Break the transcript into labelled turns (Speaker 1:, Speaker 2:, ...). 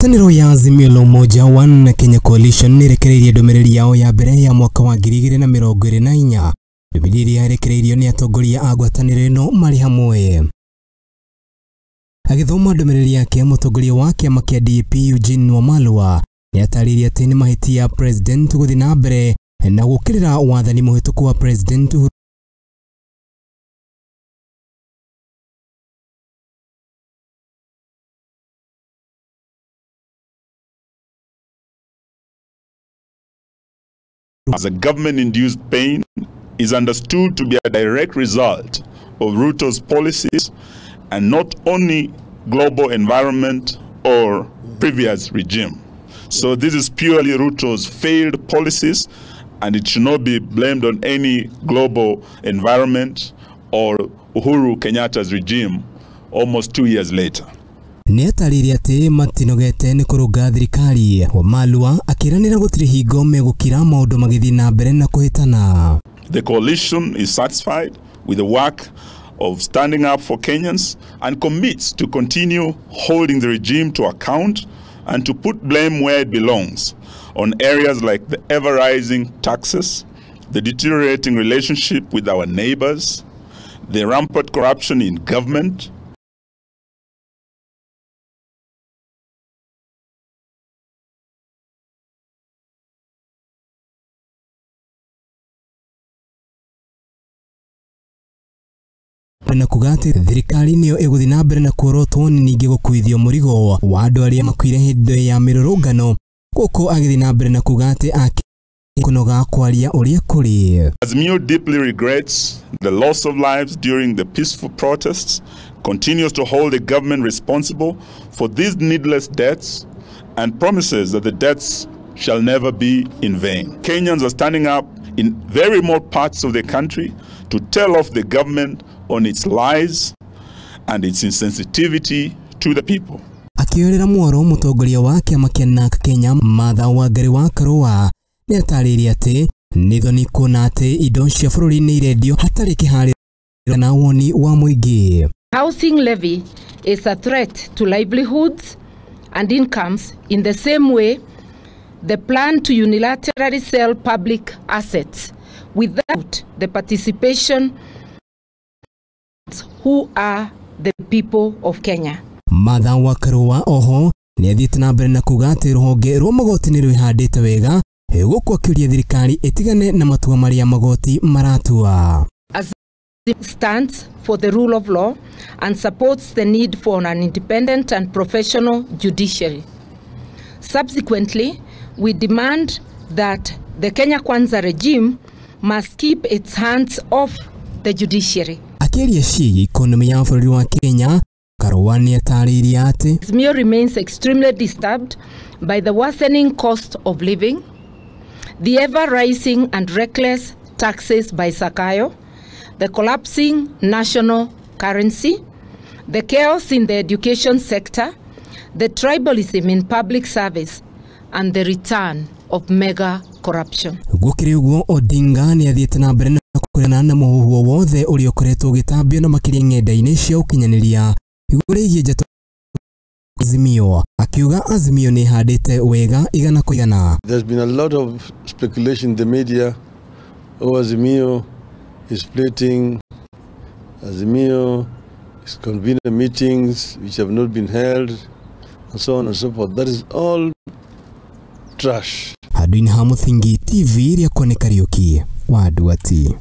Speaker 1: Ngwataniro ya Azimio la Umoja One Kenya Coalition nirekereirie dumiriri yao ya mbere ya mwaka wa 2024. Dumiriri yarekereirio ni atongoria a ngwataniro ino mari hamwe. Agithoma dumiriri yake mutongoria wa kiama kia DP Eugene Wamalwa ni ataririe ati ni mahiti ya president guthi na mbere na gukirira wathani muhituku wa president
Speaker 2: as a government-induced pain is understood to be a direct result of Ruto's policies and not only global environment or previous regime. So this is purely Ruto's failed policies, and it should not be blamed on any global environment or Uhuru Kenyatta's regime almost 2 years later.
Speaker 1: Niataririe ati matinogete ni kuruga thirikari. Wamalwa akiranira gutiri hingo megukira maundu magithi na mbere na kuhitana.
Speaker 2: The coalition is satisfied with the work of standing up for Kenyans and commits to continue holding the regime to account and to put blame where it belongs on areas like the ever-rising taxes, the deteriorating relationship with our neighbors, the rampant corruption in government, na kugate thirikari niyo iguthi na mbere na kuorotwo ningi gukuithio murigo wa andu aria makwire hindi ya mirurungano guko agithi na mbere na kugate kunoga kwaria uria kuri. Azimio deeply regrets the loss of lives during the peaceful protests, continues to hold the government responsible for these needless deaths and promises that the deaths shall never be in vain. Kenyans are standing up in very remote parts of the country to tell off the government on its lies and its insensitivity to the people.
Speaker 1: Akiorera mwaro mutongoria wa kiama kia Kenya Martha Wangari wa Karua ni ataririe ati nithoni kuna ati indo cia bururi ni irendio hatari kiharira na woni wa muingi.
Speaker 3: Housing levy is a threat to livelihoods and incomes in the same way the plan to unilaterally sell public assets without the participation who are the people of Kenya.
Speaker 1: Martha wa Karua oho ni athite na mbere na kugate ruhonge rwa magoti ni rwihandite wega guko akiuria thirikari itigane na matua maria magoti maratua.
Speaker 3: As it stands for the rule of law and supports the need for an independent and professional judiciary. Subsequently, we demand that the Kenya Kwanza regime must keep its hands off the judiciary.
Speaker 1: Akiria shi economy ya bururi wa Kenya, Karua ni ataririe ati
Speaker 3: Azimio remains extremely disturbed by the worsening cost of living, the ever-rising and reckless taxes by Sakayo, the collapsing national currency, the chaos in the education sector, the tribalism in public service, and the return of mega corruption.
Speaker 1: Gukiri uguo Odinga ni athite na mbere na kurana na muhuhu wothe uria ukoretwo ugitambio na makiria ngendaini cia ukinyaniria iguru riigie Njatukano Azimio akiuga Azimio ni handite wega igana kuigana.
Speaker 4: There's been a lot of speculation in the media. Azimio is splitting, Azimio is convening meetings which have not been held, and so on and so forth. That is all trash.
Speaker 1: Haduini ha Muthingi TV ria kone Kariuki wa Duati.